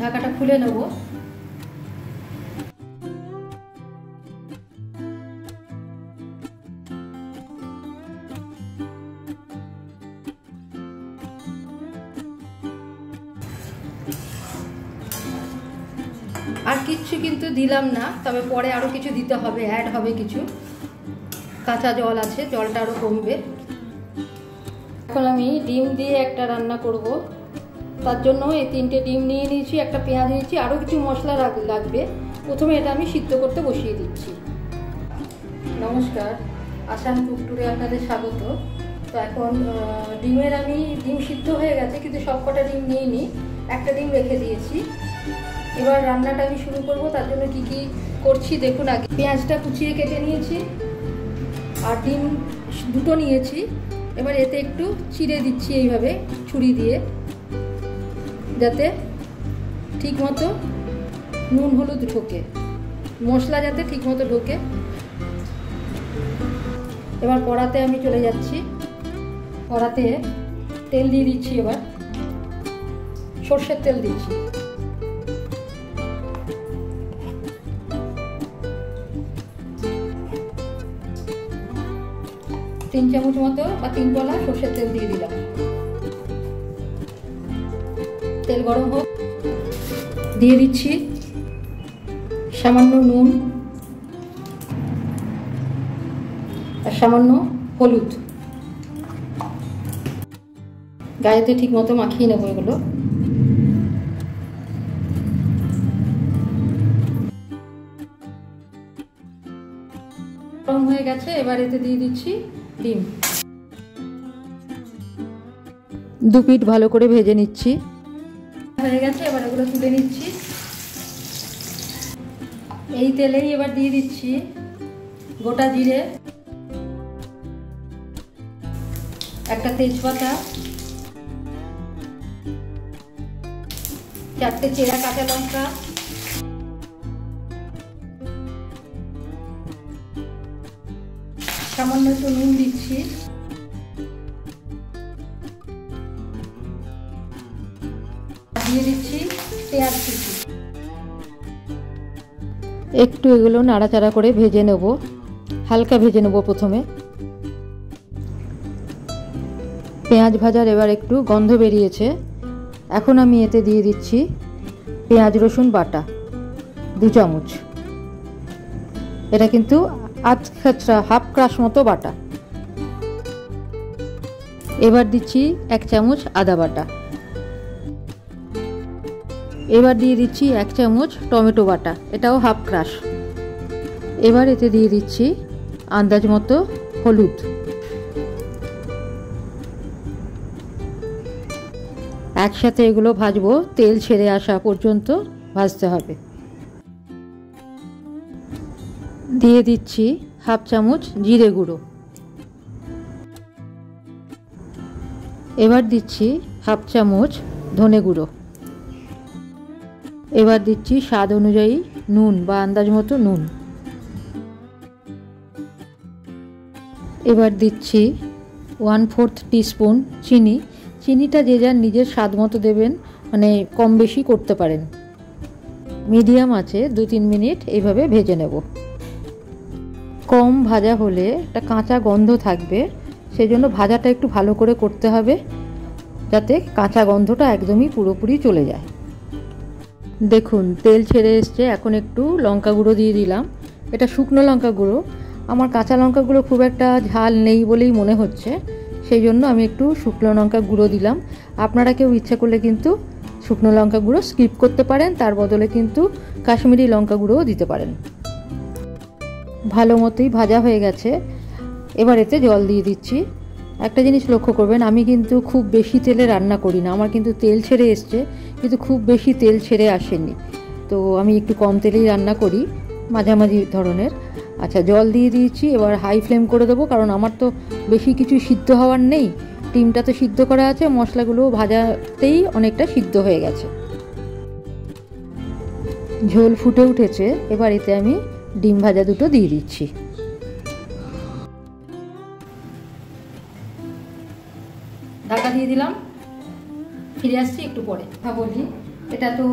ঢাকাটা খুলে নেব। আর কিচ্ছু কিন্তু দিলাম না, তবে পরে আরও কিছু দিতে হবে, অ্যাড হবে কিছু। কাঁচা জল আছে, জলটা আরও কমবে। এখন আমি ডিম দিয়ে একটা রান্না করব। তার জন্য এই 3টে ডিম নিয়ে নিয়েছি, একটা পেঁয়াজ নিয়েছি, আরও কিছু মশলা লাগবে। প্রথমে এটা আমি সিদ্ধ করতে বসিয়ে দিচ্ছি। নমস্কার, আসান কুক টুরে আপনাদের স্বাগত। তো এখন ডিম সিদ্ধ হয়ে গেছে, কিন্তু সবকটা ডিম নিয়ে নিই, একটা ডিম রেখে দিয়েছি। এবার রান্নাটা আমি শুরু করব। তার জন্য কি কি করছি দেখুন। আগে পেঁয়াজটা কুচিয়ে কেটে নিয়েছি, আর ডিম 2টো নিয়েছি। এবার এতে একটু চিড়ে দিচ্ছি এইভাবে ছুরি দিয়ে, যাতে ঠিকমতো নুন হলুদ ঢোকে, মশলা যাতে ঠিকমতো ঢোকে। এবার কড়াতে আমি চলে যাচ্ছি। কড়াতে তেল দিয়ে দিচ্ছি, এবার সর্ষের তেল দিচ্ছি। তিন চামচ মতো বা 3 কলা সর্ষের তেল দিয়ে দিলাম। তেল গরম হোক, দিয়ে দিচ্ছি সামান্য নুন আর সামান্য হলুদ। গায়েতে ঠিক মতো মাখিয়ে নেবো এগুলো। গরম হয়ে গেছে, এবার এতে দিয়ে দিচ্ছি ডিম। 2 পিঠ ভালো করে ভেজে নিচ্ছি। হয়ে গেছে, এবার এগুলো তুলে নিচ্ছি। এই তেলেই এবার দিয়ে দিচ্ছি গোটা জিরে, একটা তেজপাতা, 4টে চেরা কাঁচা লঙ্কা, সামান্য একটু নুন দিচ্ছি, দিয়ে দিচ্ছি পেঁয়াজ কুচি। একটু এগুলো নাড়াচাড়া করে ভেজে নেব, হালকা ভেজে নেব প্রথমে। পেঁয়াজ ভাজার এবার একটু গন্ধ বেরিয়েছে। এখন আমি এতে দিয়ে দিচ্ছি পেঁয়াজ রসুন বাটা 2 চামচ। এটা কিন্তু হাফ ক্রাশ মতো বাটা। এবার দিচ্ছি 1 চামচ আদা বাটা। এবার দিয়ে দিচ্ছি 1 চামচ টমেটো বাটা, এটাও হাফ ক্রাশ। এবার এতে দিয়ে দিচ্ছি আন্দাজ মতো হলুদ। একসাথে এগুলো ভাজবো, তেল ছেড়ে আসা পর্যন্ত ভাজতে হবে। দিয়ে দিচ্ছি হাফ চামচ জিরে গুঁড়ো। এবার দিচ্ছি হাফ চামচ ধনে গুঁড়ো। এবার দিচ্ছি স্বাদ অনুযায়ী নুন বা আন্দাজ মতো নুন। এবার দিচ্ছি 1/4 টিস্পুন চিনি। চিনিটা যে যার নিজের স্বাদ মতো দেবেন, মানে কম বেশি করতে পারেন। মিডিয়াম আছে 2-3 মিনিট এইভাবে ভেজে নেব। কম ভাজা হলে একটা কাঁচা গন্ধ থাকবে, সেই জন্য ভাজাটা একটু ভালো করে করতে হবে, যাতে কাঁচা গন্ধটা একদমই পুরোপুরি চলে যায়। দেখুন তেল ছেড়ে এসছে। এখন একটু লঙ্কা গুঁড়ো দিয়ে দিলাম, এটা শুকনো লঙ্কা গুঁড়ো। আমার কাঁচা লঙ্কা গুঁড়ো খুব একটা ঝাল নেই বলেই মনে হচ্ছে, সেই জন্য আমি একটু শুকনো লঙ্কা গুঁড়ো দিলাম। আপনারা কেউ ইচ্ছা করলে কিন্তু শুকনো লঙ্কা গুঁড়ো স্কিপ করতে পারেন, তার বদলে কিন্তু কাশ্মীরি লঙ্কা গুঁড়োও দিতে পারেন। ভালো মতোই ভাজা হয়ে গেছে, এবার এতে জল দিয়ে দিচ্ছি। একটা জিনিস লক্ষ্য করবেন, আমি কিন্তু খুব বেশি তেলে রান্না করি না। আমার কিন্তু তেল ছেড়ে এসছে, কিন্তু খুব বেশি তেল ছেড়ে আসেনি। তো আমি একটু কম তেলেই রান্না করি, মাঝামাঝি ধরনের। আচ্ছা, জল দিয়ে দিয়েছি। এবার হাই ফ্লেম করে দেবো, কারণ আমার তো বেশি কিছু সিদ্ধ হওয়ার নেই। ডিমটা তো সিদ্ধ করা আছে, মশলাগুলো ভাজাতেই অনেকটা সিদ্ধ হয়ে গেছে। ঝোল ফুটে উঠেছে, এবার এতে আমি ডিম ভাজা 2টো দিয়ে দিচ্ছি। ঢাকা দিয়ে দিলাম, ফিরে আসছি একটু পরে। বলি এটা তো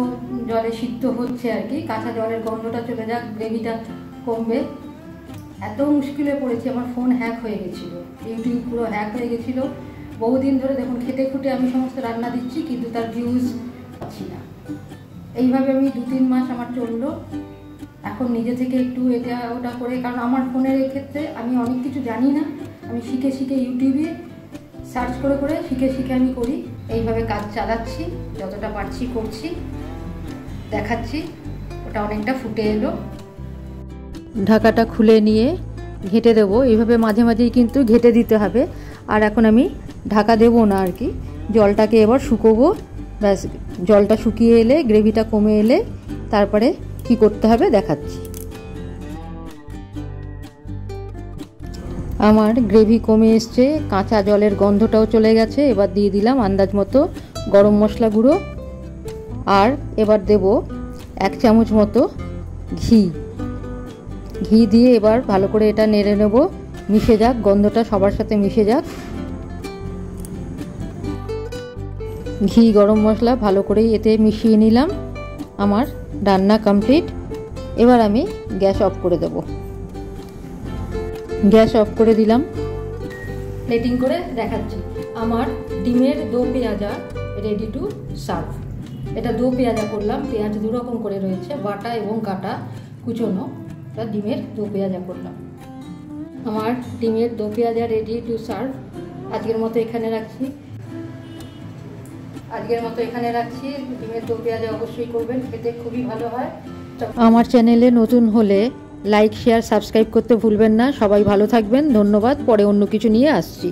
জলে সিদ্ধ হচ্ছে আর কি, কাঁচা জলের গন্ধটা চলে যাক, গ্রেভিটা কমবে। এত মুশকিলে পড়েছি, আমার ফোন হ্যাক হয়ে গেছিলো, ইউটিউব পুরো হ্যাক হয়ে গেছিলো। বহুদিন ধরে দেখুন খেটে খুঁটে আমি সমস্ত রান্না দিচ্ছি, কিন্তু তার ভিউজ পাচ্ছি না। এইভাবে আমি 2-3 মাস আমার চললো। এখন নিজে থেকে একটু এটা ওটা করে, কারণ আমার ফোনের ক্ষেত্রে আমি অনেক কিছু জানি না, আমি শিখে শিখে ইউটিউবে সার্চ করে করে শিখে শিখে আমি করি। এইভাবে কাজ চালাচ্ছি, যতটা পারছি করছি, দেখাচ্ছি। ওটা অনেকটা ফুটে এলো। ঢাকাটা খুলে নিয়ে ঘেঁটে দেবো, এইভাবে মাঝে মাঝেই কিন্তু ঘেঁটে দিতে হবে। আর এখন আমি ঢাকা দেবো না আর কি, জলটাকে এবার শুকোবো। ব্যাস, জলটা শুকিয়ে এলে, গ্রেভিটা কমে এলে তারপরে কি করতে হবে দেখাচ্ছি। আমার গ্রেভি কমে এসছে, কাঁচা জলের গন্ধটাও চলে গেছে। এবার দিয়ে দিলাম আন্দাজ মতো গরম মশলা গুঁড়ো, আর এবার দেব 1 চামচ মতো ঘি দিয়ে এবার ভালো করে এটা নেড়ে নেব, মিশে যাক, গন্ধটা সবার সাথে মিশে যাক। ঘি গরম মশলা ভালো করে এতে মিশিয়ে নিলাম। আমার রান্না কমপ্লিট। এবার আমি গ্যাস অফ করে দেব। গ্যাস অফ করে দিলাম। প্লেটিং করে দেখাচ্ছি। আমার ডিমের দো পেঁয়াজা রেডি টু সার্ভ। এটা দো পেঁয়াজা করলাম, পেঁয়াজ 2 রকম করে রয়েছে, বাটা এবং কাটা কুচনো। ডিমের দো পেঁয়াজা করলাম। আমার ডিমের দো পেঁয়াজা রেডি টু সার্ভ। আজকের মতো এখানে রাখছি। ডিমের দো পেঁয়াজা অবশ্যই করবেন, খেতে খুবই ভালো হয়। আমার চ্যানেলে নতুন হলে লাইক, শেয়ার, সাবস্ক্রাইব করতে ভুলবেন না। সবাই ভালো থাকবেন, ধন্যবাদ। পরে অন্য কিছু নিয়ে আসছি।